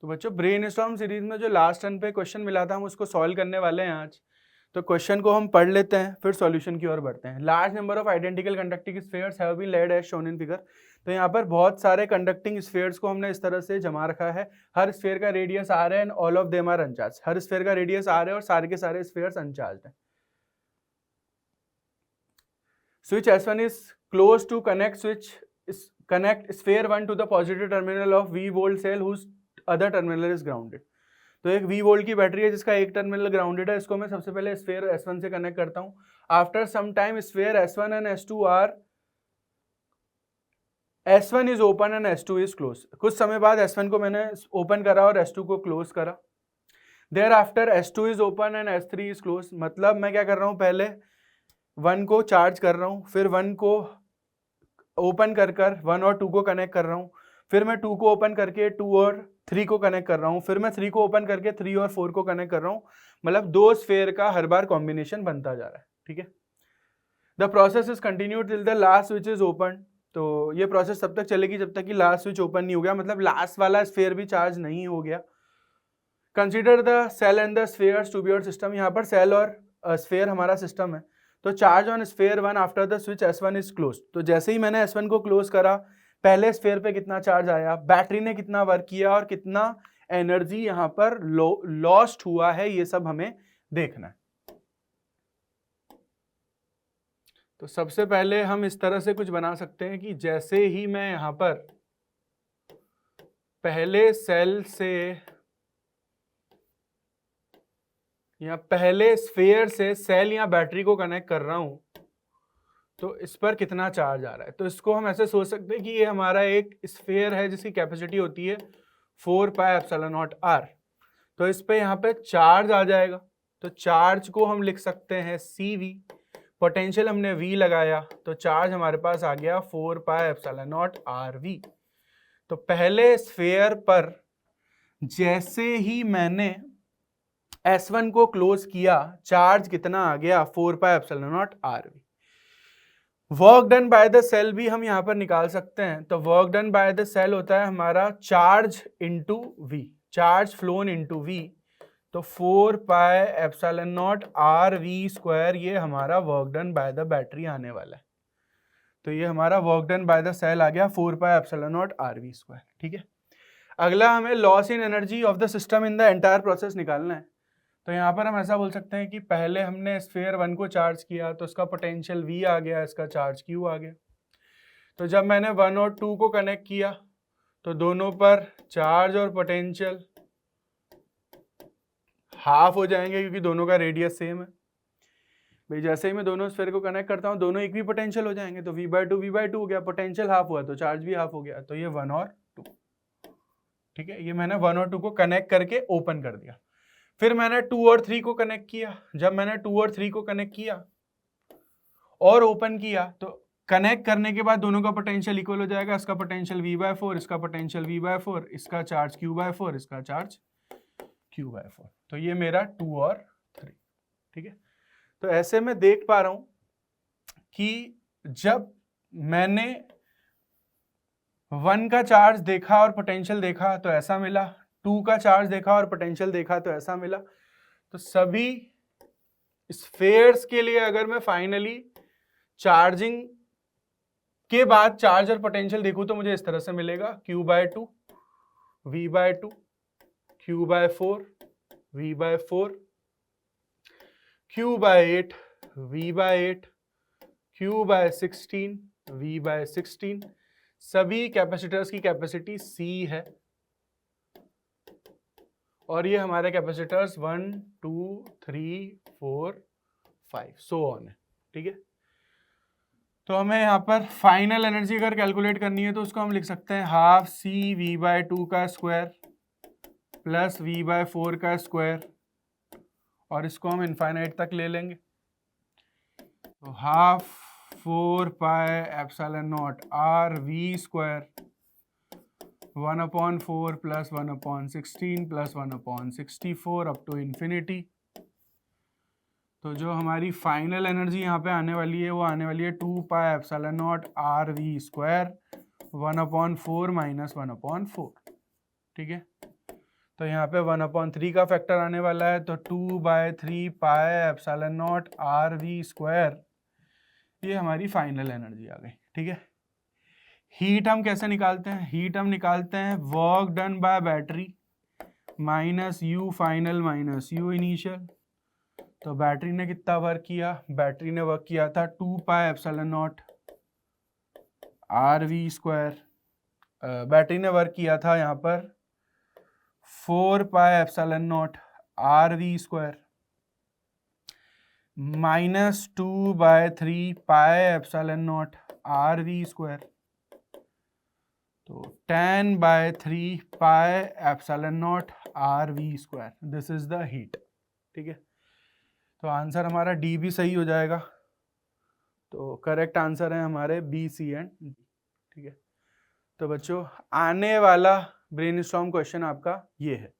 तो बच्चों brainstorm series में जो लास्ट टर्न पे क्वेश्चन मिला था हम उसको सॉल्व करने वाले हैं आज। तो क्वेश्चन को हम पढ़ लेते हैं फिर सॉल्यूशन की ओर बढ़ते हैं। Large number of identical conducting spheres have been led as shown in figure. तो यहाँ पर बहुत सारे कंडक्टिंग स्फीयर्स को हमने इस तरह से जमा रखा है। हर स्फीयर का रेडियस आर है and all of them are uncharge. हर स्फीयर का रेडियस आर है और सारे के सारे स्फीयर्स अनचार्ज हैं। Switch S1 is close to connect sphere 1 to the positive terminal of V volt cell whose other terminal is grounded। तो एक V वोल्ट की बैटरी है जिसका एक टर्मिनल ग्राउंडेड है। इसको मैं सबसे पहले स्फीयर S1 से कनेक्ट करता हूं। After some time sphere S1 and S1 is open and S2 is close. कुछ समय बाद S1 को मैंने ओपन करा और S2 को क्लोज करा। There after S2 is open and S3 is close. मतलब मैं क्या कर रहा हूं, पहले 1 को चार्ज कर रहा हूं, फिर 1 को ओपन कर 1 और 2 को कनेक्ट कर रहा हूं, फिर मैं 2 को ओपन करके 2 और 3 को कनेक्ट कर रहा हूं, फिर मैं 3 को ओपन करके 3 और 4 को कनेक्ट कर रहा हूं। मतलब 2 स्फीयर का हर बार कॉम्बिनेशन बनता जा रहा है। ठीक है, the process is continued till the last switch is open. तो ये प्रोसेस तब तक चलेगी जब तक कि लास्ट स्विच ओपन नहीं हो गया, मतलब लास्ट वाला स्फीयर भी चार्ज नहीं हो गया। Consider the cell and the spheres to be your system. यहाँ पर सेल और स्फीयर हमारा सिस्टम है। तो charge on sphere 1 after the switch S1 is close. तो जैसे ही मैंने S1 को क्लोज करा, पहले स्फीयर पे कितना चार्ज आया, बैटरी ने कितना वर्क किया और कितना एनर्जी यहाँ पर लॉस्ट हुआ है, ये सब हमें देखना है। तो सबसे पहले हम इस तरह से कुछ बना सकते हैं कि जैसे ही मैं यहाँ पर पहले सेल से या पहले स्फीयर से सेल या बैटरी को कनेक्ट कर रहा हूं, तो इस पर कितना चार्ज आ रहा है। तो इसको हम ऐसे सोच सकते हैं कि ये हमारा एक स्फीयर है जिसकी कैपेसिटी होती है 4 पाई एप्सिलॉन नॉट आर। तो इस पे यहाँ पे चार्ज आ जाएगा। तो चार्ज को हम लिख सकते हैं CV। पोटेंशियल हमने V लगाया तो चार्ज हमारे पास आ गया 4 पाई एप्सिलॉन नॉट RV। तो पहले स्फीयर पर जैसे ही मैंने S1 को क्लोज किया, चार्ज कितना आ गया, 4 pi epsilon naught RV। Work done by the cell भी हम यहां पर निकाल सकते हैं। तो work done by the cell होता है हमारा charge into V, charge flown into V। तो 4 pi epsilon naught RV square, ये हमारा work done by the battery आने वाला है। तो ये हमारा work done by the cell आ गया 4 pi epsilon naught RV square. ठीक है, अगला हमें loss in energy of the system in the entire process निकालना है। तो यहाँ पर हम ऐसा बोल सकते हैं कि पहले हमने स्फीयर 1 को चार्ज किया तो उसका पोटेंशियल V आ गया, इसका चार्ज Q आ गया। तो जब मैंने 1 और 2 को कनेक्ट किया तो दोनों पर चार्ज और पोटेंशियल हाफ हो जाएंगे क्योंकि दोनों का रेडियस सेम है। भाई जैसे ही मैं दोनों स्फीयर को कनेक्ट करता हूँ दोनों इक्वी पोटेंशियल हो जाएंगे। तो V/2 हो गया, पोटेंशियल हाफ हुआ तो चार्ज भी हाफ हो गया। तो ये 1 और 2। ठीक है, ये मैंने 1 और 2 को कनेक्ट करके ओपन कर दिया। फिर मैंने 2 और 3 को कनेक्ट किया। जब मैंने 2 और 3 को कनेक्ट किया और ओपन किया तो कनेक्ट करने के बाद दोनों का पोटेंशियल इक्वल हो जाएगा। इसका पोटेंशियल V/4, इसका पोटेंशियल V/4, इसका चार्ज Q/4, इसका चार्ज Q/4। तो ये मेरा 2 और 3। ठीक है, तो ऐसे मैं देख पा रहा हूं कि जब मैंने 1 का चार्ज देखा और पोटेंशियल देखा तो ऐसा मिला, 2 का चार्ज देखा और पोटेंशियल देखा तो ऐसा मिला। तो सभी स्फीयर्स के लिए अगर मैं फाइनली चार्जिंग के बाद चार्ज और पोटेंशियल देखूं तो मुझे इस तरह से मिलेगा Q/2 V/2, Q/4 V/4, Q/8 V/8, Q/16 V/16। सभी कैपेसिटर्स की कैपेसिटी C है और ये हमारे कैपेसिटर्स 1, 2, 3, 4, 5 सो ऑन है। ठीक है, तो हमें यहाँ पर फाइनल एनर्जी अगर कैलकुलेट करनी है तो उसको हम लिख सकते हैं हाफ CV/2 का स्क्वायर प्लस V/4 का स्क्वायर, और इसको हम इनफाइनाइट तक ले लेंगे। तो half 4 pi epsilon naught RV square 1/4 plus 1/16 plus 1/64 up to infinity. तो जो हमारी फाइनल एनर्जी यहाँ पे आने वाली है वो आने वाली है 2 pi epsilon naught RV square 1/4 minus 1/4। ठीक है, तो यहाँ पे 1/3 का फैक्टर आने वाला है, तो 2/3 pi epsilon naught R V square, ये हमारी फाइनल एनर्जी आ गई। ठीक है, हीट हम कैसे निकालते हैं? हीट हम निकालते हैं work done bye battery minus you final minus you initial. तो बैटरी ने कितना वर्क किया? बैटरी ने वर्क किया था 2 pi epsilon naught R V square. Battery ने वर्क किया था यहाँ पर 4 pi epsilon naught R V square minus 2/3 pi epsilon naught R V square. तो 10/3 pi epsilon naught R V square, this is the heat. ठीक है, तो answer हमारा डी भी सही हो जाएगा। तो करेक्ट आंसर है हमारे बी, सी एंड डी। ठीक है, तो बच्चों आने वाला ब्रेनस्टॉर्म क्वेश्चन आपका ये है।